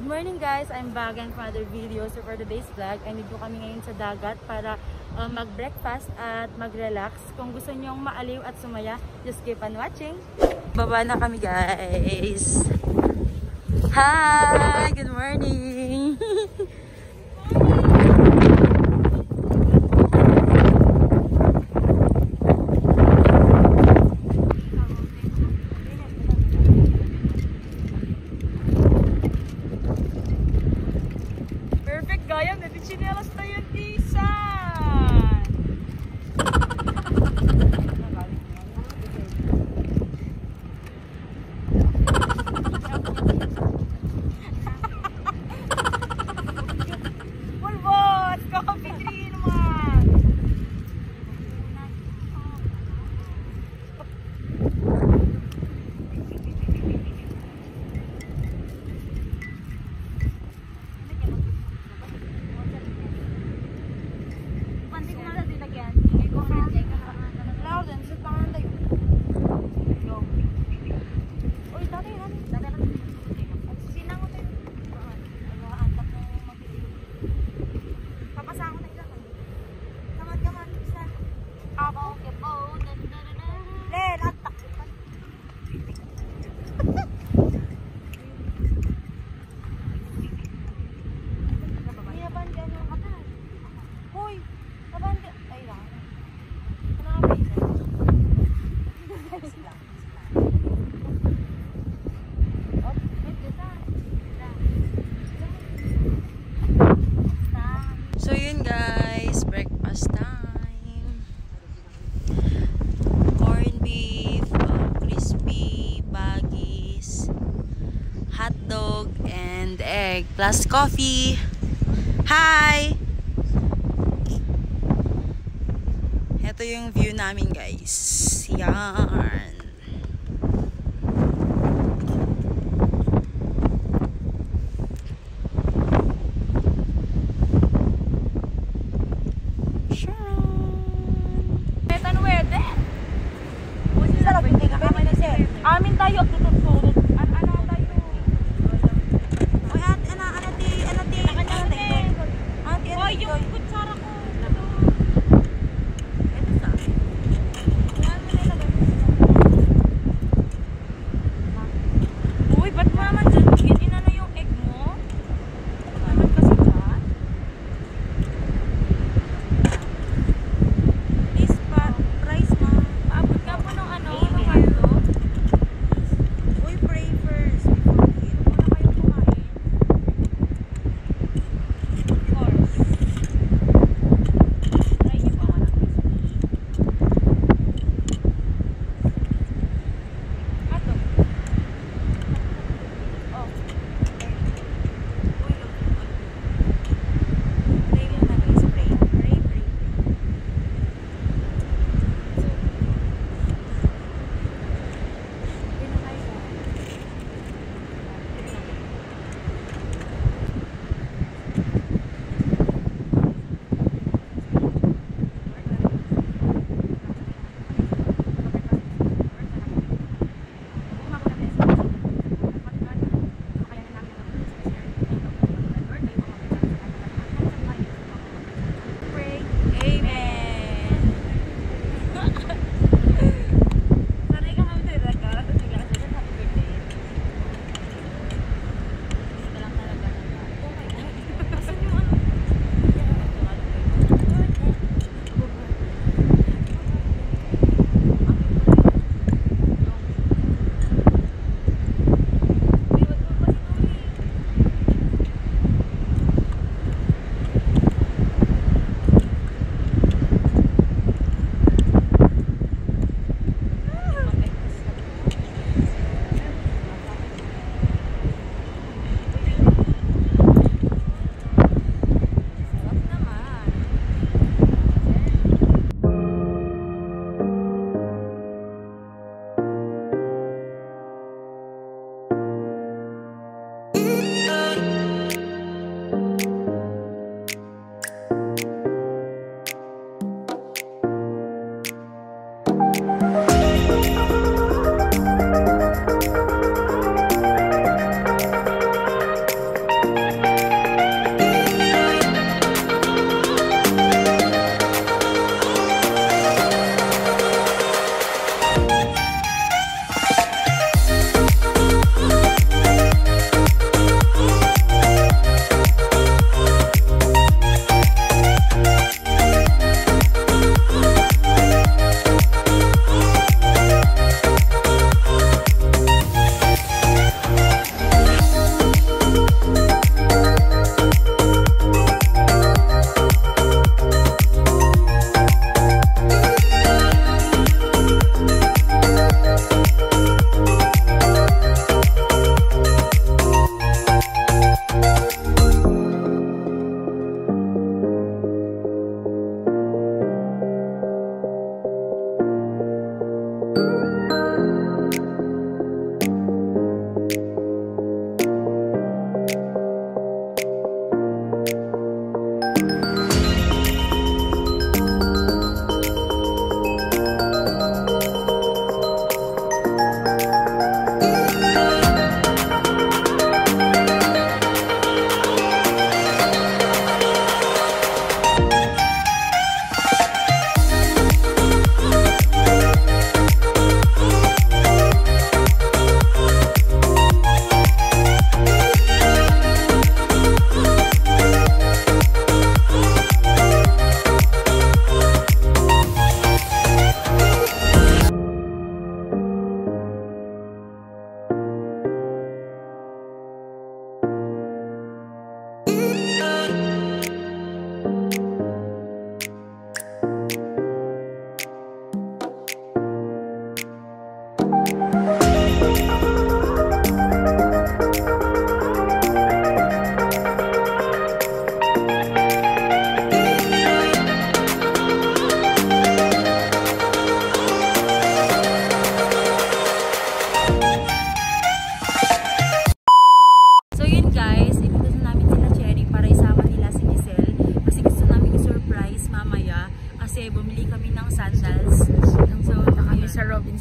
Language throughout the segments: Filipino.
morning guys! I'm back again for another video. So for today's vlog, ay nandito kami ngayon sa dagat para mag-breakfast at mag-relax. Kung gusto nyong maaliw at sumaya, just keep on watching. Baba na kami guys! Hi! Good morning! So yun guys, breakfast time. Corned beef, crispy, baggies, hot dog, and egg, plus coffee. Hi! Ito yung view namin guys. Yan. Amin tayo tututulot. Ano tayo? Oy, ate. Oy, yung kutsara ko. Ito sa.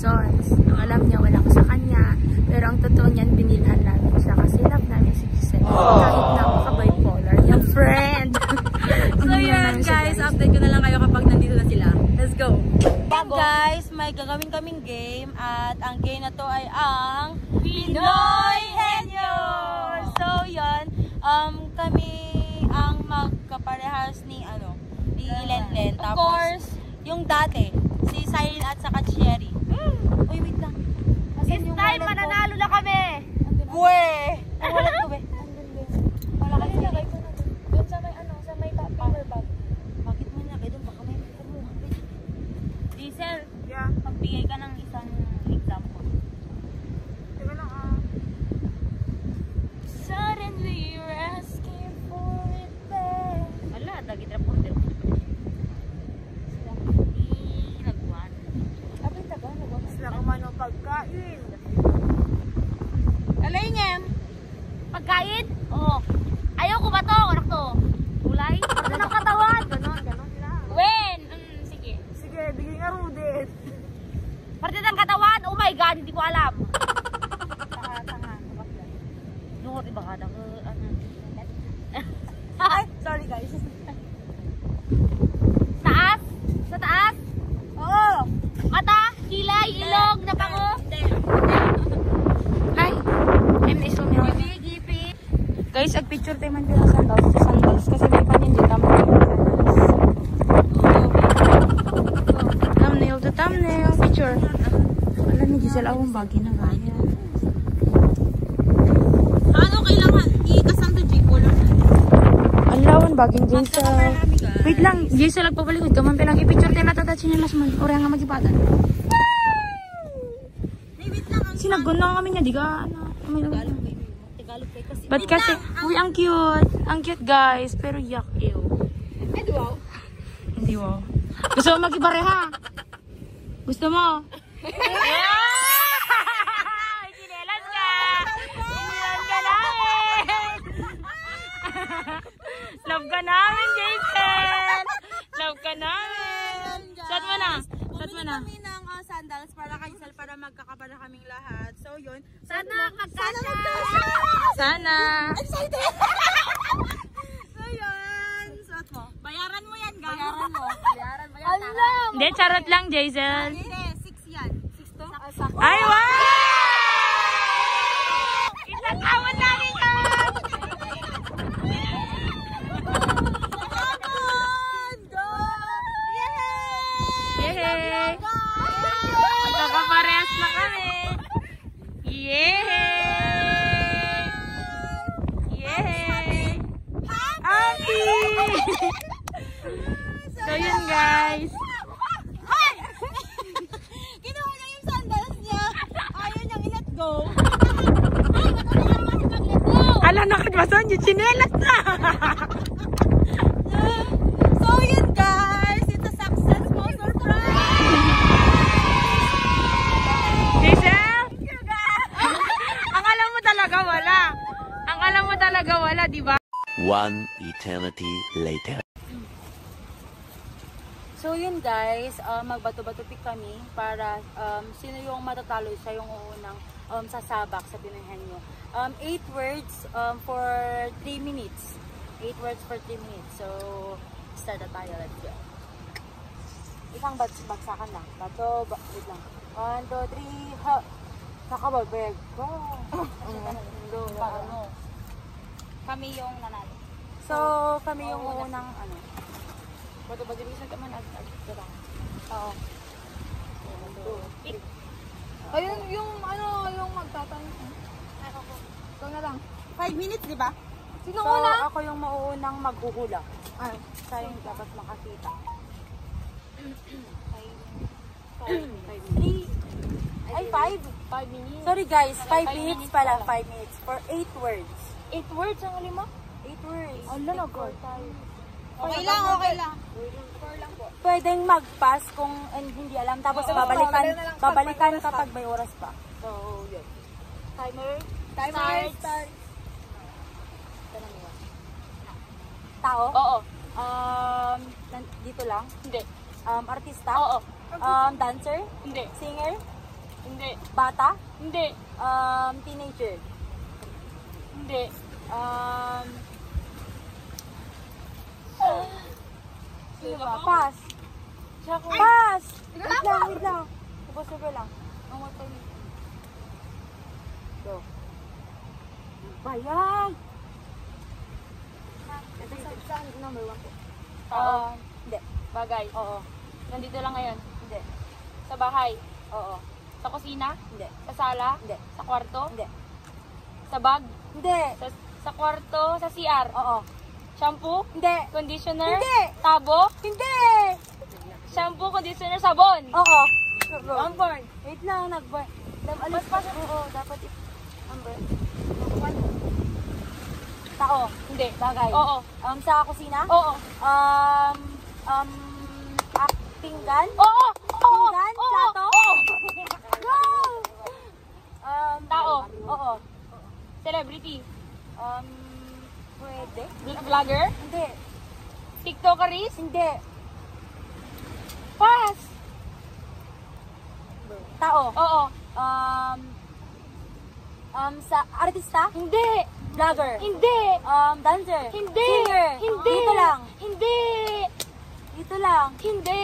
Ang alam niya, wala ko sa kanya. Pero ang totoo niyan, binilhan namin siya kasi love namin si Giselle. Kahit na maka-bipolar yung friend. So yun guys, update ko na lang kayo kapag nandito na sila. Let's go! Yan guys, may gagawin kaming game at ang game na to ay ang Pinoy Henyo! So yun, kami ang magkaparehas ni Lenlen. Of course, yung dati, si Cyril at saka Cherry. Uy, wait lang. this time mananalo na kami. Weh! Ang wallet ko, be. Wala ka nilagay ko na doon sa may sa may paper bag. Bakit mo nilagay doon? Baka may kumuha. Diesel, Yeah. magbigay ka ng isang example. Teka lang Suddenly you're asking for it back. Wala, dagit reporter. Sila nagwan. Abay taga nagwan. Sila kumano pagkain. Alay niya. Pagkain? Oo. Ayoko ba to? Anak to? Kulay? Parte ng katawan. Ganon lang. When? Sige. Sige, bigay nga Rudit. Parte ng katawan? Oh my God, hindi ko alam. Tanga. Lungot iba ka. Ay, sorry guys. Taas? Sa taas? Oo. Mata? Kilay? Ilong? Napango? Hi! I'm Isumil. Gipi? Guys, ag-picture tayo man dito sa sandals. Kasi may panindig naman yung sandals. Thumbnail to thumbnail. Picture. Alam ni Giselle, awang bagi na gaya. Ano kailangan i-kasang to J-Polo? Alawan baging Giselle. Wait lang, Giselle nagpapalikod ka man pilang i-picture tayo natatachin yung last month. Uri nga magipadan. Sinagon na kami niya, di ka Tagalog kayo kasi. Ba't kasi, uy, ang cute. Ang cute guys, pero yak, ew. Ay, wow. Hindi wow. Gusto mo mag-ibareha? Gusto mo? Sinelas ka! Sinelas ka namin! Love ka namin, Jason! Love ka namin! Shot mo na! Shot mo na! Kami ng sandals para kay Sal para magkakapala kaming lahat. So yun. Sana magkasya! Sana! Excited! So yun. Suot mo. Bayaran mo yan, guys. Bayaran mo. Bayaran mo yan. Alam! Hindi, charot lang, Jason. Hindi, 6 yan. 6 to? Ay, wow! Itatawad namin yan! Yay! Magkakaparehas na kami! Yay! Yay! Happy! So yun guys. Kinuha niya yung sandals niya. Ayaw niyang i-let go. Ala, nakagbasan yung chinelas na! So yun guys. It's a successful surprise. Giselle? Ang alam mo talaga wala. Ang alam mo talaga wala, di ba? One eternity later. So yun guys, magbato-bato pick kami para sino yung matatalo siya yung uunang sasabak sa Pinoy Henyo. 8 words for 3 minutes. 8 words for 3 minutes. So, start na tayo. Let's go. Isang bagsakan lang. Bato, wait lang. 1, 2, 3, ha! Nakababeg. Go! Kami yung nanalo. So, kami yung unang bato-bato bisa ka man agad. Oo. Ayun yung yung magtatanong. Ikaw na lang. 5 minutes, di ba? Sino So, una? ako yung mauunang maghuhula. Siya yung dapat makakita. 3. Ay, 5? 5 minutes. Sorry guys, 5 5 minutes minutes pala. pala. 5 minutes. For 8 words. 8 words ang lima? 8 words. Ala, nag-work tayo. Okay lang, okay lang. Pwedeng mag-pass kung hindi alam. Tapos babalikan kapag may oras pa. So, yun. Timer. Start. Tao? Oo. Dito lang. Hindi. Artista? Oo. Dancer? Hindi. Singer? Hindi. Bata? Hindi. Teenager? Hindi. Sino ba? Pass. Siya ko. Pass! Wait lang. Subo lang. Ang water niyo. Go. Bayang! Ito saan number 1 po? Hindi. Bagay. Oo. Nandito lang ngayon. Hindi. Sa bahay. Oo. Sa kusina. Hindi. Sa sala. Hindi. Sa kwarto. Hindi. Sa bag. Hindi. Sa kwarto. Sa CR. Oo. Shampoo. Hindi. Conditioner. Hindi. Tabo. Hindi! Shampoo, conditioner, sabon. Oo. One point. Wait lang, nag-burn. Alis pa. Oo, dapat number. Tao. Hindi. Bagay. Oo. Sa kusina? Oo. Pinggan? Oo. Oo. Pinggan? Oo. Plato? Oo. Go! Tao. Oo. Celebrity. Pwede? Vlogger. Hindi. TikTokeris. Hindi. Pass. Tao. Oo. Sa artista? Hindi. Vlogger? Hindi. Dancer? Hindi. Singer? Hindi. Dito lang. Hindi. Dito lang. Hindi.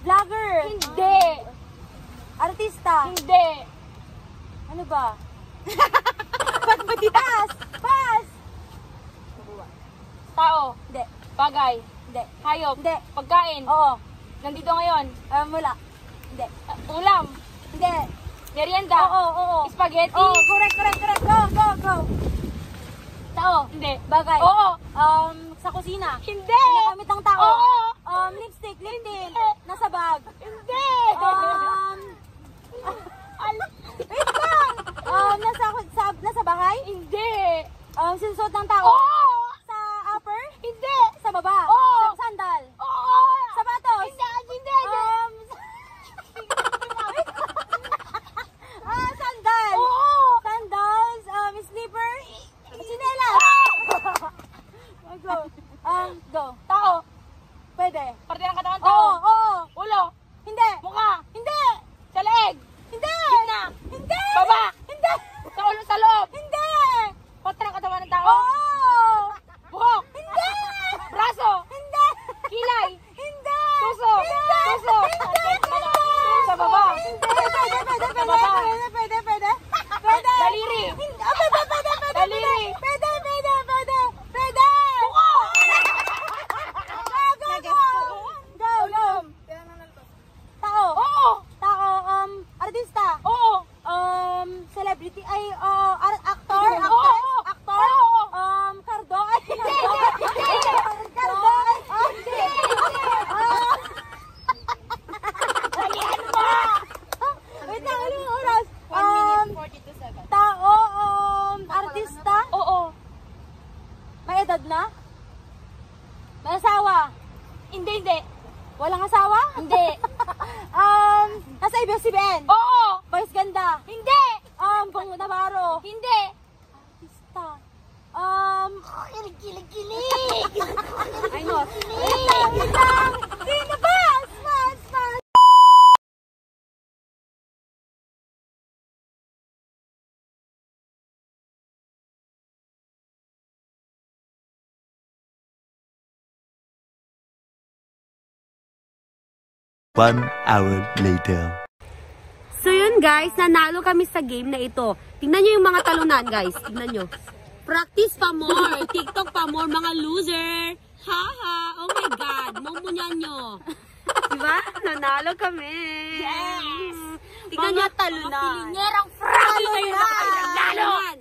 Vlogger? Hindi. Artista? Hindi. Ano ba? Pass! Pass! Tao. Hindi. Bagay. Hindi. Hayop. Hindi. Pagkain. Oo. Nandito ngayon. Wala. Hindi. Ulam. Hindi. Merienda. Oo. Spaghetti. Oo, correct. Go. Tao. Hindi. Bagay. Oo. Sa kusina. Hindi. Ginagamit ng tao. Oo. Lipstick, lip tint. Nasa bag. Hindi. Wait lang. Nasa bahay? Hindi. Sinusuot ng tao? Oo. Sa upper? Hindi. Sa baba? Oo. Sa sandal? Oo. Sapatos? Hindi. Sandal? Oo. Sandals? Slipper? Chinelas? Go. Go. Tao. Pwede. Parte ng katawan tao. Oo. Ulo. Hindi. Mukha. Hindi. Sa leeg. Hindi. Gitna. Hindi. Baba. Hindi. Sa ulo, sa loob. Hindi. Parte ng katawan ng tao. Oo. Buhok. Hindi. Braso. Hindi. Kilay. Hindi. Tuso. Hindi. Tuso. Sa baba. Pwede. Daliri. Pwede. Daliri. Pwede. Go. Tao. Oo. Tao, artista. Oo. Celebrity ay actor. Oo. Actor. Cardo. Ay, Cardo. Dalihan mo. Wait lang, ano yung oras? 1 minute 42 seconds. Tao, artista. Oo. May edad na? May asawa? Hindi. Walang asawa? Hindi. Nasa ABS-CBN? Oo. Boys Ganda? Hindi. Bong Navarro? Hindi. Artista. Kilig. Ay, no. Wait lang. Sino ba? Pass. 1 hour later. So yun guys, nanalo kami sa game na ito. Tingnan nyo yung mga talunan guys. Tingnan nyo. Practice pa more. TikTok pa more mga loser. Haha. Oh my God. Mamunyan nyo. Diba? Nanalo kami. Yes. Tingnan nyo talunan. Nyerang frog. Talunan.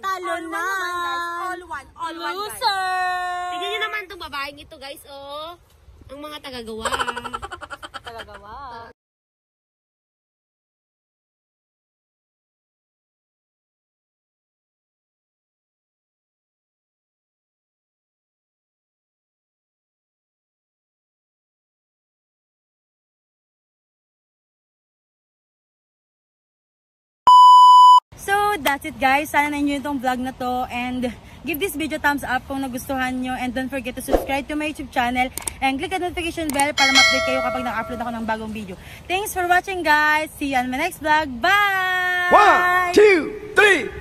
ito guys, oh. Ang mga tagagawa. Tagagawa. So, that's it guys. Sana na-enjoy itong vlog na to and give this video thumbs up kung nagustuhan nyo and don't forget to subscribe to my YouTube channel and click the notification bell para ma-update kayo kapag naka-upload ako ng bagong video. Thanks for watching guys. See you on my next vlog. Bye! 1, 2, 3